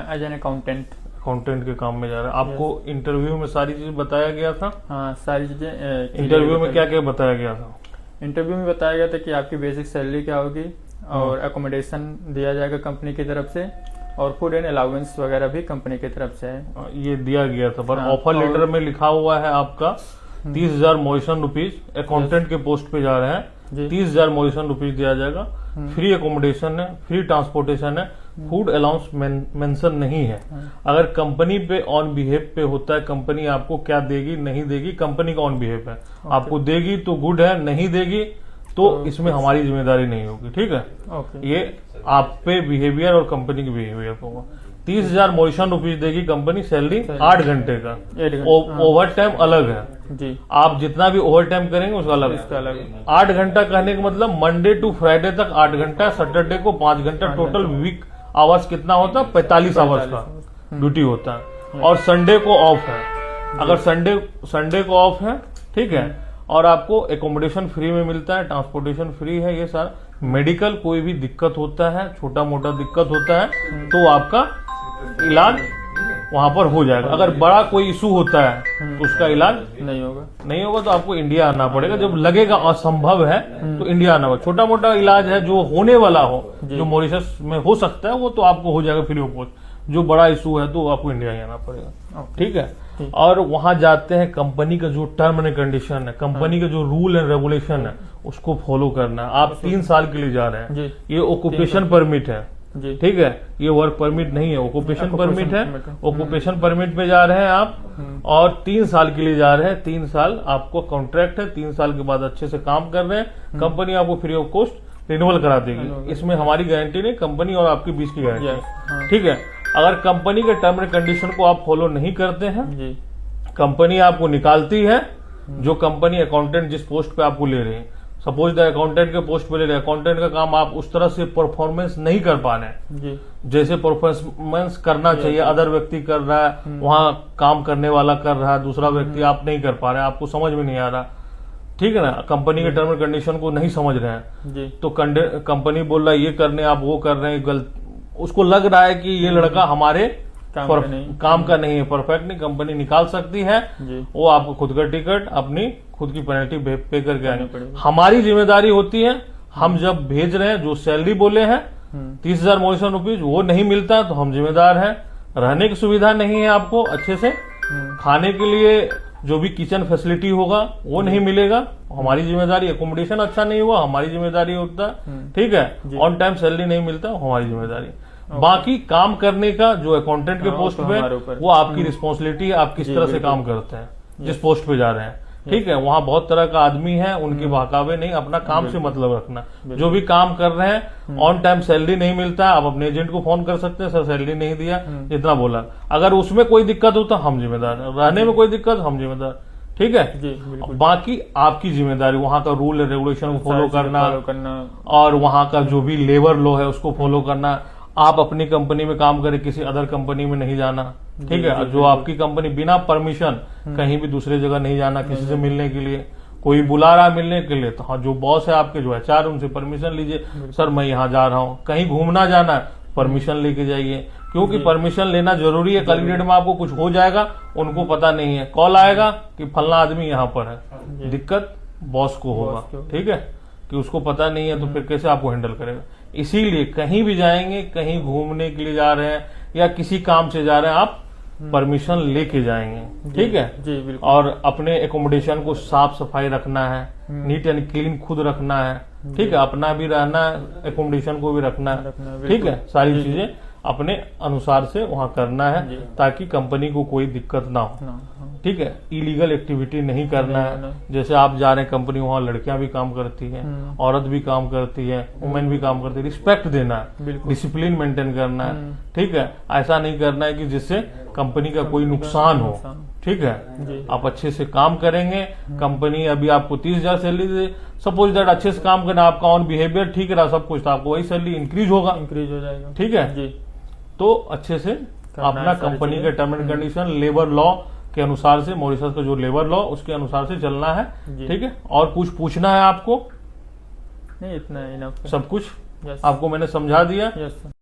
As an accountant. Accountant के काम में जा रहे हैं। आपको इंटरव्यू में सारी चीजें बताया गया था? हाँ, सारी चीजें। इंटरव्यू में क्या क्या बताया गया था? इंटरव्यू में बताया गया था कि आपकी बेसिक सैलरी क्या होगी और एकोमोडेशन दिया जाएगा कंपनी की तरफ से, और फूड एंड अलाउंस वगैरह भी कंपनी की तरफ से है। ये दिया गया था, पर हाँ, ऑफर लेटर में लिखा हुआ है आपका 30,000 मॉरिशन रुपीज अकाउंटेंट के पोस्ट पे जा रहे हैं। 30,000 मॉरिशन रुपीज दिया जाएगा। फ्री एकोमोडेशन है, फ्री ट्रांसपोर्टेशन है, फूड अलाउंस मेंशन नहीं है। अगर कंपनी पे ऑन बिहेव पे होता है, कंपनी आपको क्या देगी नहीं देगी, कंपनी का ऑन बिहेव है। आपको देगी तो गुड है, नहीं देगी तो इसमें हमारी जिम्मेदारी नहीं होगी। ठीक है, ये आप पे बिहेवियर और कंपनी की बिहेवियर पे होगा। 30,000 मॉरिशन रुपीज देगी कंपनी, सैलरी 8 घंटे का। ओवर टाइम अलग है जी, आप जितना भी ओवर टाइम करेंगे उसका अलग है। 8 घंटा कहने का मतलब मंडे टू फ्राइडे तक 8 घंटा, सैटरडे को 5 घंटा, टोटल वीक आवर्स कितना होता है? 45 आवर्स का ड्यूटी होता है। और संडे को ऑफ है। अगर संडे को ऑफ है, ठीक है, और आपको एकोमोडेशन फ्री में मिलता है, ट्रांसपोर्टेशन फ्री है, ये सारा। मेडिकल कोई भी दिक्कत होता है, छोटा मोटा दिक्कत होता है तो आपका इलाज वहां पर हो जाएगा। अगर बड़ा कोई इशू होता है तो उसका इलाज नहीं होगा तो आपको इंडिया आना पड़ेगा। जब लगेगा असंभव है तो इंडिया आना पड़ेगा। छोटा मोटा इलाज है जो होने वाला हो, जो मॉरिशस में हो सकता है, वो तो आपको हो जाएगा फ्री ऑफ कॉस्ट। जो बड़ा इशू है तो आपको इंडिया ही आना पड़ेगा। ठीक है, और वहां जाते हैं, कंपनी का जो टर्म एंड कंडीशन है, कंपनी का जो रूल एंड रेगुलेशन है, उसको फॉलो करना है। आप 3 साल के लिए जा रहे हैं। ये ऑक्यूपेशन परमिट है, ठीक है, ये वर्क परमिट नहीं है, ऑक्यूपेशन परमिट है। ऑक्यूपेशन परमिट पे जा रहे हैं आप, और 3 साल के लिए जा रहे हैं। 3 साल आपको कॉन्ट्रैक्ट है। 3 साल के बाद अच्छे से काम कर रहे हैं, कंपनी आपको फ्री ऑफ कॉस्ट रिन्यूअल करा देगी। इसमें हमारी गारंटी नहीं, कंपनी और आपके बीच की गारंटी। ठीक है, अगर कंपनी के टर्म एंड कंडीशन को आप फॉलो नहीं करते हैं, कंपनी आपको निकालती है। जो कंपनी अकाउंटेंट जिस पोस्ट पे आपको ले रही है, सपोज द अकाउंटेंट के पोस्ट पे ले रहे हैं, अकाउंटेंट का काम आप उस तरह से परफॉर्मेंस नहीं कर पा रहे हैं जैसे परफॉर्मेंस करना चाहिए। अदर व्यक्ति कर रहा है, वहां काम करने वाला कर रहा है, दूसरा व्यक्ति आप नहीं कर पा रहे हैं, आपको समझ में नहीं आ रहा। ठीक है ना, कंपनी के टर्म एंड कंडीशन को नहीं समझ रहे हैं तो कंपनी बोल रहा है ये करने, आप वो कर रहे हैं गलत। उसको लग रहा है कि ये लड़का हमारे काम का नहीं है, परफेक्ट नहीं, कंपनी निकाल सकती है। वो आपको खुद का टिकट, अपनी खुद की पेनल्टी पे करके आनी। हमारी जिम्मेदारी होती है, हम जब भेज रहे हैं, जो सैलरी बोले हैं 30,000 मॉरिशन रुपीज, वो नहीं मिलता तो हम जिम्मेदार हैं। रहने की सुविधा नहीं है आपको अच्छे से, खाने के लिए जो भी किचन फैसिलिटी होगा वो नहीं मिलेगा, हमारी जिम्मेदारी। एकोमोडेशन अच्छा नहीं हुआ, हमारी जिम्मेदारी होता है। ठीक है, ऑन टाइम सैलरी नहीं मिलता, हमारी जिम्मेदारी। बाकी काम करने का जो अकाउंटेंट के पोस्ट पे, वो आपकी रिस्पॉन्सिबिलिटी है, आप किस तरह से काम करते हैं जिस पोस्ट पे जा रहे हैं। ठीक है, वहां बहुत तरह का आदमी है, उनके बहकावे नहीं, अपना काम से मतलब रखना। जो भी काम कर रहे हैं, ऑन टाइम सैलरी नहीं मिलता है, आप अपने एजेंट को फोन कर सकते हैं, सर सैलरी नहीं दिया, जितना बोला। अगर उसमें कोई दिक्कत हो तो हम जिम्मेदार, रहने में कोई दिक्कत हम जिम्मेदार। ठीक है, बाकी आपकी जिम्मेदारी वहां का रूल एंड रेगुलेशन को फॉलो करना, और वहां का जो भी लेबर लॉ है उसको फॉलो करना। आप अपनी कंपनी में काम करें, किसी अदर कंपनी में नहीं जाना। ठीक है, जो आपकी कंपनी, बिना परमिशन कहीं भी दूसरी जगह नहीं जाना किसी से मिलने के लिए। कोई बुला रहा मिलने के लिए तो हाँ, जो बॉस है आपके, जो HR, उनसे परमिशन लीजिए, सर मैं यहाँ जा रहा हूँ। कहीं घूमना जाना है, परमिशन लेके जाइए, क्योंकि परमिशन लेना जरूरी है। कल की डेट में आपको कुछ हो जाएगा, उनको पता नहीं है, कॉल आएगा कि फलना आदमी यहाँ पर है, दिक्कत बॉस को होगा। ठीक है, कि उसको पता नहीं है तो फिर कैसे आपको हैंडल करेगा। इसीलिए कहीं भी जाएंगे, कहीं घूमने के लिए जा रहे हैं या किसी काम से जा रहे हैं, आप परमिशन लेके जाएंगे। ठीक है जी, बिल्कुल। और अपने एकोमोडेशन को साफ सफाई रखना है, नीट एंड क्लीन खुद रखना है। ठीक है, अपना भी रहना है, एकोमोडेशन को भी रखना है। ठीक है, सारी चीजें अपने अनुसार से वहां करना है ताकि कंपनी को कोई दिक्कत ना हो। ठीक है, इलीगल एक्टिविटी नहीं करना है। जैसे आप जा रहे हैं कंपनी, वहां लड़कियां भी काम करती हैं, औरत भी काम करती है, वुमेन भी काम करती है। रिस्पेक्ट देना है, डिसिप्लिन मेंटेन करना है। ठीक है, ऐसा नहीं करना है कि जिससे कंपनी का कोई नुकसान हो। ठीक है, आप अच्छे से काम करेंगे, कंपनी अभी आपको 30,000 सैलरी दे, सपोज दैट अच्छे से काम करना, आपका ऑन बिहेवियर ठीक रहा, सब कुछ, तो आपको वही सैलरी इंक्रीज हो जाएगा। ठीक है जी, तो अच्छे से अपना कंपनी के term and condition, labour law के अनुसार से, मॉरिशस का जो लेबर लॉ उसके अनुसार से चलना है। ठीक है, और कुछ पूछना है आपको? नहीं, इतना इनफ, सब कुछ आपको मैंने समझा दिया।